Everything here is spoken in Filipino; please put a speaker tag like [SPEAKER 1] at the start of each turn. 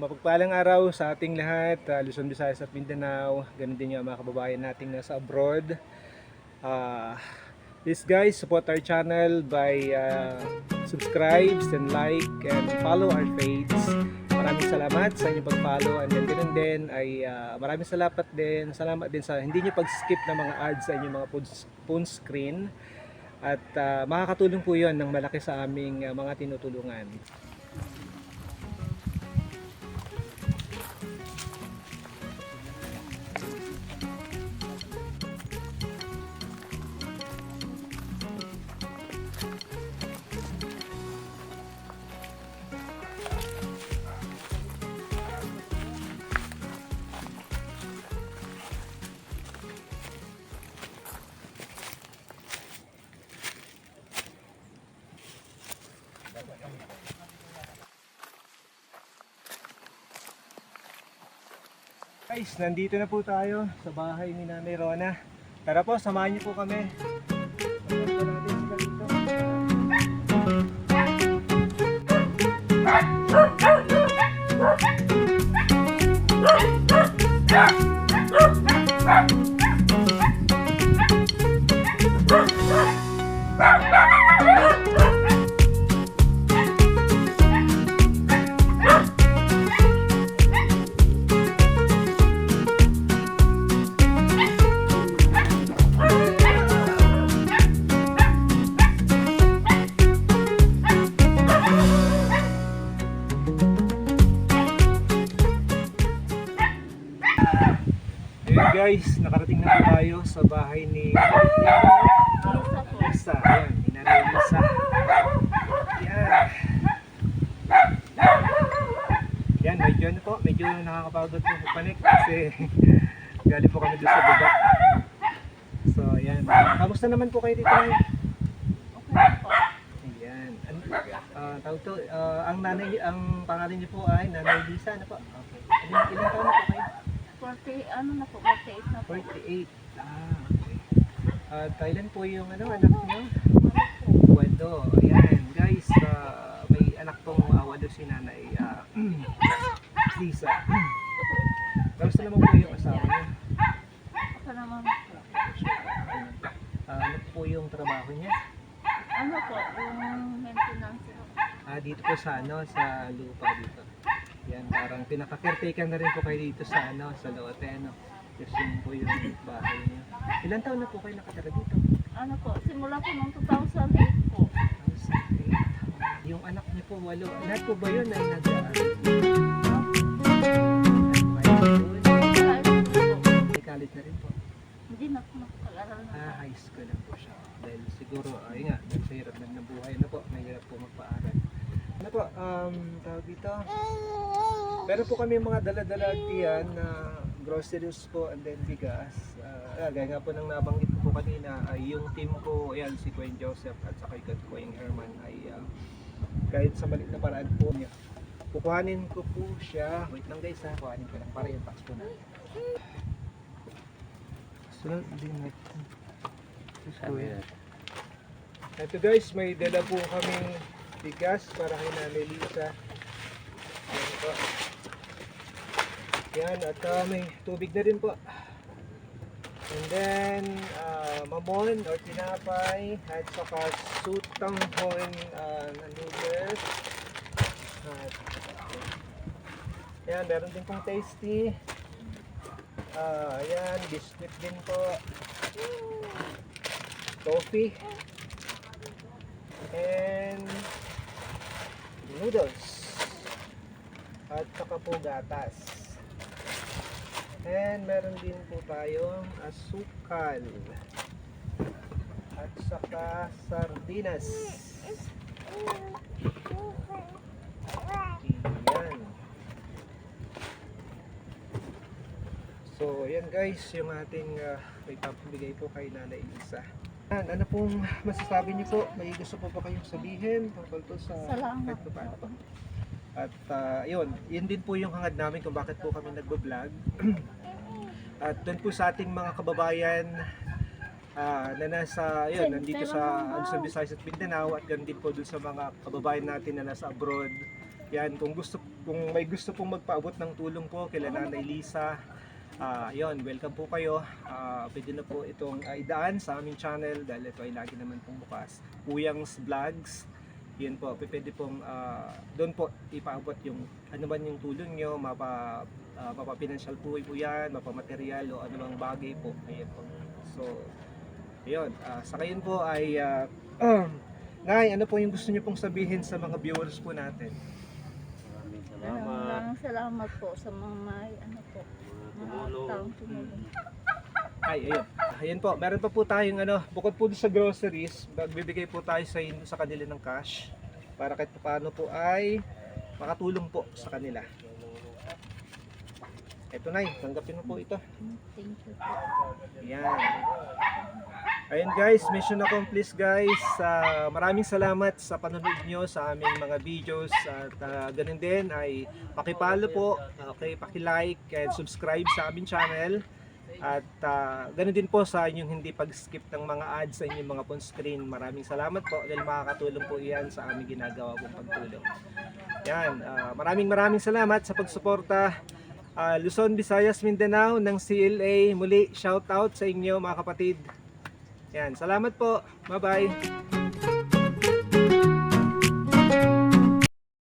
[SPEAKER 1] Mapagpalang araw sa ating lahat, Luzon, Visayas at Mindanao. Ganun din yung mga kababayan nating nasa abroad. Please guys, support our channel by subscribe and like and follow our page. Maraming salamat sa inyong pag-follow, and then ganun din ay maraming salamat din sa hindi nyo pag-skip ng mga ads sa inyong mga phone screen. At makakatulong po yun ng malaki sa aming mga tinutulungan. Guys, nandito na po tayo sa bahay ni Nanay Rona. Tara po, samahan niyo po kami. Samahan po natin sila dito. Guys, nakarating na po tayo sa bahay ni Lisa. Ayan, ni Nanay Lisa. Ayan. Ayan, medyo nakakapagod po magpanik kasi galing po kami doon sa baba. So, ayan. Kamusta naman po kayo dito? Ayan. Tawag to, ang pangalan niyo po ay Nanay Lisa. Ano po? Okay. Ilang taon na po kayo?
[SPEAKER 2] 48 na po.
[SPEAKER 1] 48. Okay. Kailan po yung anak niyo? Walo. Ayan, guys, may anak pong walo si Nanay Lisa. Kamusta naman po yung asawa niya?
[SPEAKER 2] Ako naman po.
[SPEAKER 1] Ano po yung trabaho niya?
[SPEAKER 2] Ano po, yung maintenance po.
[SPEAKER 1] Dito po sa lupa dito. Yan, parang pinaka-caretaker na rin po kayo dito sa lote, no? Kasi yun po yung bahay niyo. Ilan taon na po kayo nakatira dito?
[SPEAKER 2] Ano po, simula po noong 2008 po.
[SPEAKER 1] 2008. Yung anak niyo po, walo. Lahat po ba yun ay may college na rin po?
[SPEAKER 2] Hindi na po nakapag-aral na.
[SPEAKER 1] High school lang po siya. Dahil siguro, ayun nga, sa hirap ng buhay na po, mahirap po magpaaral. Ano po, tawag dito? Meron po kami mga dala-dala diyan na groceries po and then bigas. Gaya nga po nang nabanggit ko po kanina, ay yung team ko, ayan, si Kuya Joseph at saka yung Kuya Herman ay kahit sa maliit na paraan po niya. Kukuhanin ko po siya. Wait lang guys ha, kuhanin ko lang para yung box po natin. Sunod din natin. Ito guys, may dala po kaming bigas para kay Nanay Lisa. Yan po. Yan, at may tubig na rin po. And then, mamon or tinapay at saka sutanghon na noodles. At yan, meron din pong tasty. Ayan, biscuit din po. Coffee. And noodles. At saka po gatas. And meron din po tayong asukal. At saka sardinas. Ayan. So, ayan guys, yung ating may papabigay po kay Nanay Lisa. Ano pong masasabi niyo po? May gusto po ba kayong sabihin tungkol to sa
[SPEAKER 2] Salamat
[SPEAKER 1] kahit paano po? At yun din po yung hangad namin kung bakit po kami nagbo-vlog. At doon po sa ating mga kababayan na nasa, yun, nandito sa Luzon, Visayas at Mindanao, at ganun din po doon sa mga kababayan natin na nasa abroad. Yan, kung gusto kung may gusto pong magpaabot ng tulong po kila Nanay Lisa, yon, welcome po kayo. Pwede na po itong idaan sa aming channel dahil ito ay lagi naman pong bukas. Puyang's Vlogs. Yun po, pwede pong doon po ipaabot yung ano man yung tulong nyo, mapa-financial po yan, mapa-material o ano mang bagay po. Ayan po. So, yun. Sa kayon po ay, Nay, ano po yung gusto nyo pong sabihin sa mga viewers po natin?
[SPEAKER 3] Maraming salamat.
[SPEAKER 2] Maraming salamat po sa mga may ano po, mga taong tumulong.
[SPEAKER 1] Ay, ayun. Ayun po, meron pa po tayong ano, bukod po sa groceries, magbibigay po tayo sa kanila ng cash para kahit paano po ay makatulong po sa kanila. Ito Nay, tanggapin mo po ito.
[SPEAKER 2] Thank you po.
[SPEAKER 1] Yan. Ayun guys, mission accomplished guys. Maraming salamat sa panonood nyo sa aming mga videos at ganun din ay pakipalo po, okay, paki-like and subscribe sa aming channel. At ganun din po sa inyong hindi pag-skip ng mga ads sa inyong mga phone screen. Maraming salamat po dahil makakatulong po iyan sa aming ginagawa pong pagtulong. Yan, maraming salamat sa pagsuporta. Luzon, Visayas, Mindanao ng CLA. Muli, shout out sa inyo mga kapatid. Yan, salamat po. Bye-bye.